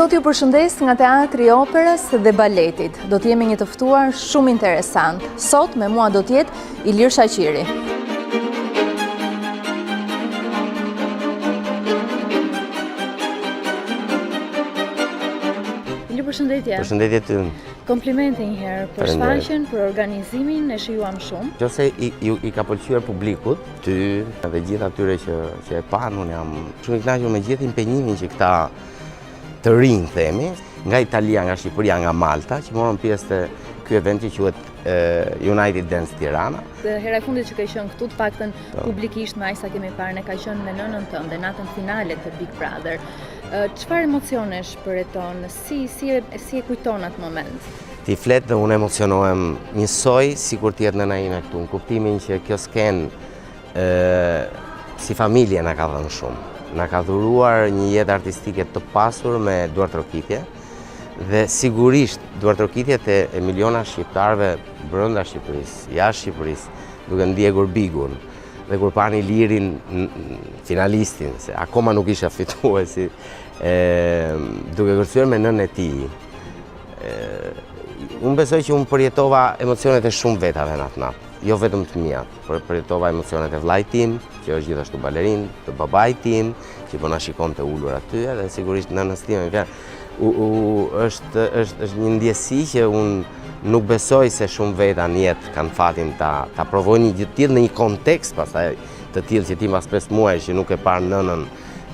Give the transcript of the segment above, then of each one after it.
sot ju përshëndes nga Teatri i Operës dhe Baletit. Do të jemi një të ftuar shumë interesant. Sot me mua do të jetë Ilir Shaqiri. Ilir, përshëndetje. Përshëndetje ty. Komplimente një herë për shfaqjen, për organizimin, e shijuam shumë. Nëse i ka pëlqyer publikut, ty dhe gjithë atyre që e panë, unë jam shumë i kënaqur me gjithë impenjimin që këta të rinj themi, nga Italia, nga Shqipëria, nga Malta, që morën pjesë të ky event që quhet United Dance Tirana. Hera e fundit që ke qenë këtu, të paktën publikisht me aq sa kemi parë, ne ka qenë me nënën tënde, natën finale të Big Brother. Çfarë emocionesh përjeton? Si e kujton atë moment? Ti flet dhe unë emocionohem njësoj sikur të jetë nëna ime këtu, në kuptimin që kjo skenë si familje na ka dhënë shumë. Na ka dhuruar një jetë artistike të pasur me duartrokitje dhe sigurisht duartrokitjet e miliona shqiptarëve brenda Shqipërisë, jashtë Shqipërisë, duke ndjekur Bigun dhe kur pani Lirin finalistin, se akoma nuk isha fituesi, duke kërcyer me nënën e tij. Unë besoj që unë përjetova emocionet e shumë vetave në atë natë, jo vetëm të mia, por përjetova emocionet e vllajt tim, që është gjithashtu balerin, të babait tim, që po na shikonte ulur aty, dhe sigurisht nënës time. Është një ndjesi që unë nuk besoj se shumë veta në jetë kanë fatin ta provojnë një gjë të tillë në një kontekst pastaj të tillë që ti pas 5 muaj që nuk e parë nënën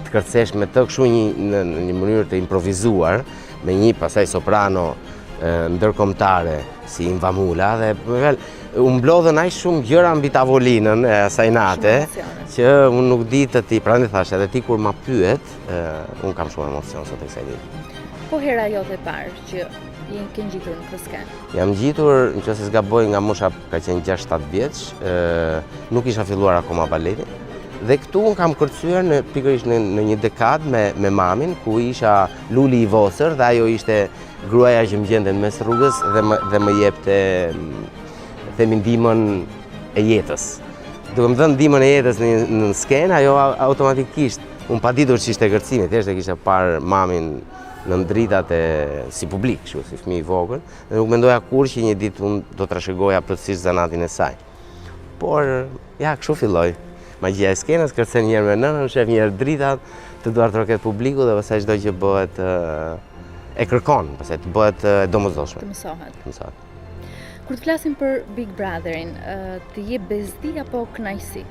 të kërcesh me të kështu në një mënyrë të improvizuar, me një pastaj soprano ndërkombëtare si Invamula dhe u mblodhën aq shumë gjëra mbi tavolinën e asaj nate që unë nuk di të ti, prandaj thash edhe ti kur ma pyet, unë kam shumë emocion sot e kësaj ditë. Po hera jote e parë që ke ngjitur në këtë skenë? Jam ngjitur, nëse s'gaboj, nga mosha ka qenë 6-7 vjeç, nuk isha filluar akoma baletin. Dhe këtu unë kam kërcyer pikërisht në një dekadë me mamin, ku isha luli i Vosër dhe ajo ishte gruaja që më gjente në mes rrugës dhe më jepte themi ndihmën e jetës. Duke më dhënë ndihmën e jetës në skenë, ajo automatikisht, unë pa ditur që ishte kërcimi, thjesht e kisha parë mamin në ndritat si publik, si fëmijë i vogël, dhe nuk mendoja kur që një ditë unë do të trashëgoja plotësisht zanatin e saj. Por, ja, kështu filloi. Magjia e skenës, kërcen njerë me nënën, shef njerë dritat, të duartroket publiku dhe pastaj çdo që bëhet e kërkon, pastaj të bëhet domosdoshme. Të mësohet. Të mësohet. Kur të flasim për Big Brotherin, të jep bezdi apo kënaqësi?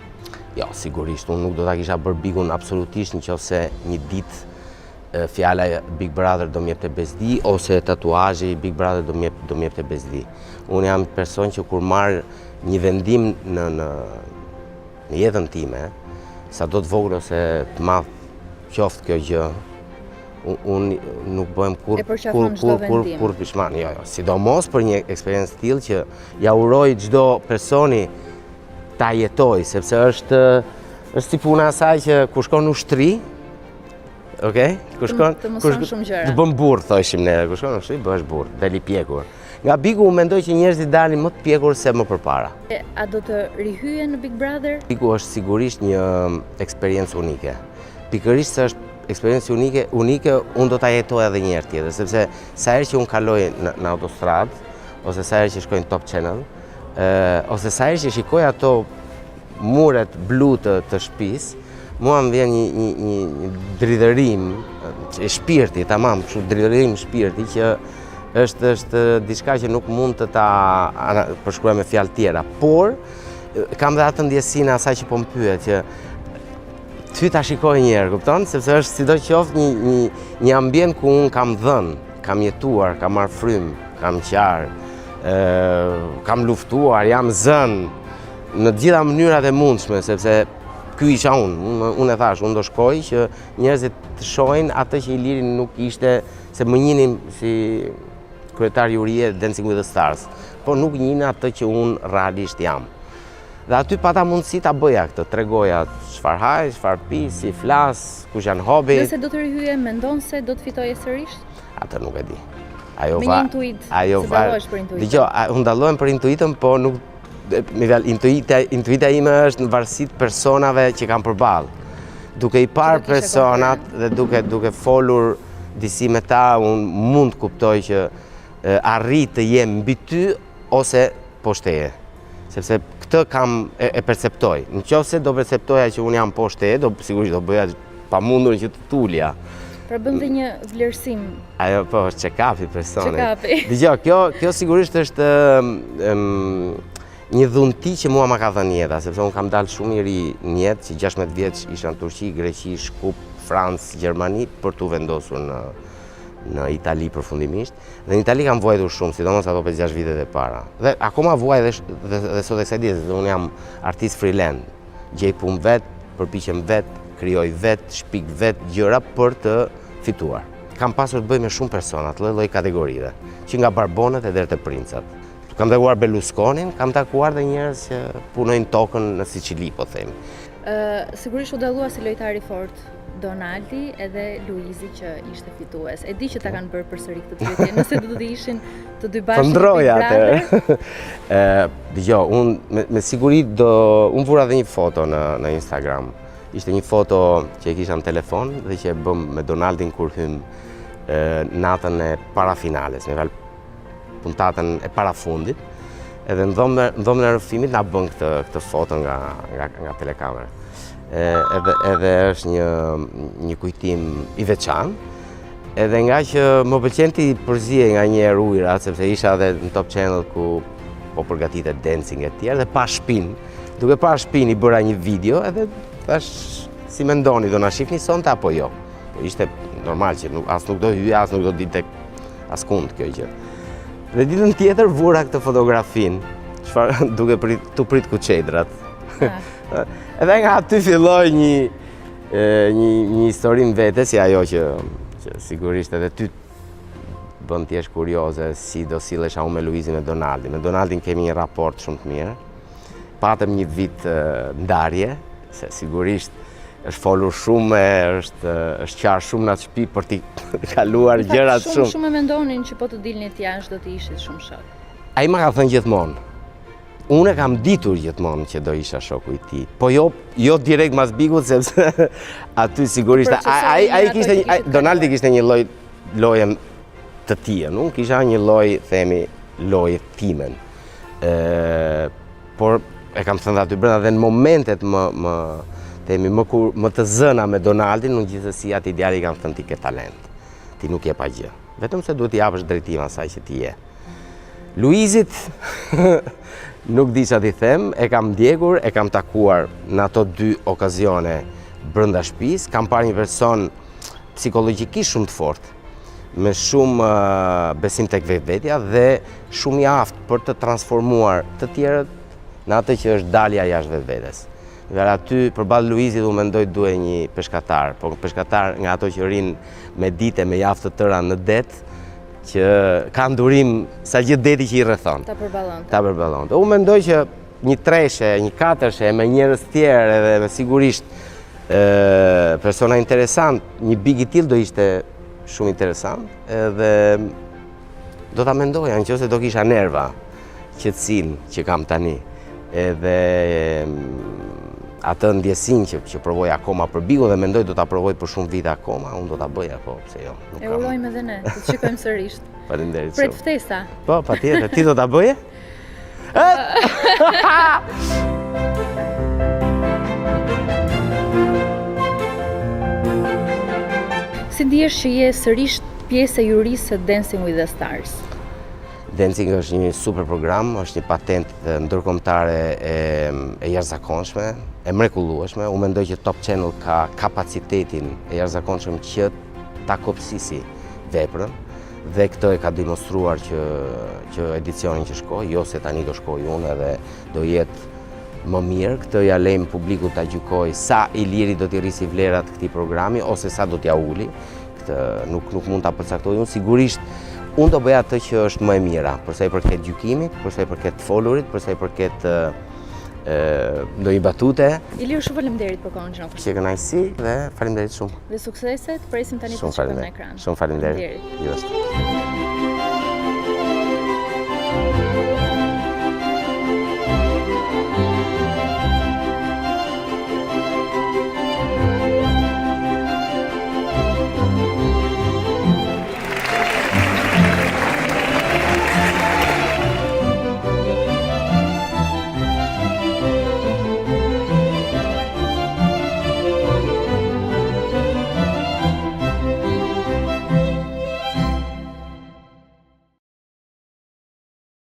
Jo, sigurisht, unë nuk do ta kisha bërë Bigun absolutisht nëse një ditë fjala Big Brother do më jepte bezdi ose tatuazhi Big Brother do më jepte bezdi. Unë jam person që kur marr një vendim në jetën time, sa do të vogël ose të madh qoftë kjo gjë, unë nuk bëhem kur pishman, jo, sidomos për një eksperiencë të tillë që ja uroj çdo personi ta jetoj, sepse është si puna asaj që kur shkon në ushtri, okay? Të bën burr, thoshim ne, kur shkon në ushtri bëhesh burr, dali pjekur. Nga Bigu unë mendoj që njerëzit dalin më të pjekur se më përpara. A do të rihyje në Big Brother? Bigu është sigurisht një eksperiencë unike. Pikërisht se është eksperiencë unike, unë do ta jetoj edhe një herë tjetër, sepse sa herë që unë kaloj në autostradë, ose sa herë që shkoj në Top Channel, ose sa herë që shikoj ato muret blu të shtëpisë, mua më vjen një dridhërim e shpirtit, tamam, kështu dridhërim shpirti që është diçka që nuk mund të ta përshkruaj me fjalë tjera, por kam dhe atë ndjesinë asaj që po më pyet që ty ta shikoj një herë, kupton? Sepse është sidoqoftë një ambient ku unë kam dhënë, kam jetuar, kam marrë frymë, kam qarë, kam luftuar, jam zënë në të gjitha mënyrat e mundshme, sepse ky isha unë e thash, unë do shkoj që njerëzit të shohin atë që Iliri nuk ishte, se më njihnin si kryetar jurie Dancing with the Stars, por nuk njihnin atë që unë realisht jam. Dhe aty pata mundësi ta bëja këtë, tregoja çfarë haj, çfarë pi, si flas, kush janë hobit. Nëse do të rihyje, mendon se do të fitoje sërish? Atë nuk e di. Me një intuit, se dallohesh për intuitën. Dgjoj, unë dallohem për intuitën, po nuk intuita ime është në varësi të personave që kam përballë. Duke i parë personat dhe duke folur disi me ta unë mund kuptoj që arrit të jem mbi ty ose poshteje. Sepse këtë e perceptoj. Në qoftë se do perceptoja që unë jam poshteje, sigurisht do bëja pa mundur që të tulja. Pra bën dhe një vlerësim. Ajo po, është check-upi personit. Check-upi. Dgjoj, kjo sigurisht është një dhunti që mua ma ka dhënë jeta, sepse unë kam dalë shumë i ri në jetë, që 16 vjeç isha në Turqi, Greqi, Shkup, Francë, Gjermani, për t'u vendosur në Itali përfundimisht. Dhe në Itali kam vuajtur shumë, sidomos ato 5-6 vitet e para. Dhe akoma vuaj dhe sot e kësaj dite, se unë jam artist freelance. Gjej punë vetë, përpiqem vetë, krijoj vetë, shpik vetë gjëra për të fituar. Kam pasur të bëj me shumë persona, të lloj kategorive, që nga barbonët e deri te princat. Kam takuar Berlusconin, kam takuar dhe njerëz që punojnë tokën në Siçili, po them. Sigurisht u dallua si lojtar i fortë Donaldi edhe Luizi që ishte fitues. E di që ta kanë bërë përsëri këtë pyetje, nëse do të ishin të dy bashkë. Ndroja atë. Dgjoj, unë me siguri unë vura edhe një foto në Instagram. Ishte një foto që e kisha në telefon dhe që e bëm me Donaldin kur hym natën e parafinales, me puntatën e parafundit. Edhe në dhomën e rrëfimit na bën këtë foto nga telekamera. Edhe është një kujtim i veçantë. Edhe nga që më pëlqenti përzije nga një herë ujëra, sepse isha edhe në Top Channel ku po përgatitet dancing e tjerë dhe pa shpinë. Duke pa shpinë i bëra një video edhe thash si mendoni, do na shihni sonte apo jo. Ishte normal që as nuk do hyja, as nuk do dilte askund kjo gjë. Dhe ditën tjetër vura këtë fotografinë, duke tu prit kuçedrat. Edhe nga aty filloi një histori vete, si ajo që sigurisht edhe ty bën t'jesh kurioze si do sillesha unë me Luizin e Donaldin. Me Donaldin kemi një raport shumë të mirë. Patëm një vit ndarje, se sigurisht është folur shumë, është qarë shumë në atë shtëpi për t'i kaluar gjërat shumë. Shumë e mendonin që po të dilnit jashtë do t'i ishit shumë shok. Ai më ka thënë gjithmonë. Unë kam ditur gjithmonë që do isha shoku i tij, po jo direkt mas bikut, sepse aty sigurisht Donaldi kishte një lloje të tij, unë kisha një lloj, themi, lloje timen. Por e kam thënë aty brenda dhe në momentet më të zëna me Donaldin, unë gjithsesi atë djali kam thënë ti ke talent. Ti nuk je pa gjë. Vetëm se duhet t'i japësh drejtimin asaj që ti je. Luizit nuk di çfarë t'i them, e kam ndjekur, e kam takuar në ato 2 okazione brenda shtëpisë, kam parë një person psikologjikisht shumë të fortë, me shumë besim tek vetvetja dhe shumë i aftë për të transformuar të tjerët në atë që është dalja jashtë vetvetes. Dhe aty përballë Luizit u mendoj duhet një peshkatar, po peshkatar nga ato që rinë me dite me javë të tëra në det, që ka ndurim sa gjithë deti që i rrethon. Ta përballonte. Ta përballonte. Unë mendoj që një 3-she, një 4-she me njerëz tjerë edhe me sigurisht persona interesant, një big i tillë do ishte shumë interesant, edhe do ta mendoja nëse do kisha nerva, qetësinë që kam tani, edhe atë ndjesinë që provoj akoma për bigu dhe mendoj do ta provoj për shumë vite akoma, unë do ta bëja, po pse jo. E urojmë edhe ne, të shikojmë sërish. Faleminderit shumë. Pret ftesa. Po, patjetër, ti do ta bëje? Si ndihesh që je sërish pjesë e jurisë së Dancing with the Stars? Dancing është një super program, është një patentë ndërkombëtare e jashtëzakonshme, e mrekullueshme. Unë mendoj që Top Channel ka kapacitetin e jashtëzakonshëm që ta kopsisi veprën dhe këtë e ka demonstruar që edicionin që shkoi, jo se tani do shkoj unë edhe do jetë më mirë, këtë ja lejmë publikut ta gjykojë sa i liri do t'i rrisi vlerat këtij programi ose sa do t'ja uli. Këtë nuk mund ta përcaktoj unë, sigurisht unë do bëja atë që është më e mira, përsa i përket gjykimit, përsa i përket folurit, përsa i përket ndonjë batute. Ilir, shumë faleminderit për kohën që na Që kënaqësi dhe faleminderit shumë. Dhe sukseset, presim tani të shikojmë në ekran. Shumë faleminderit. Gjithashtu.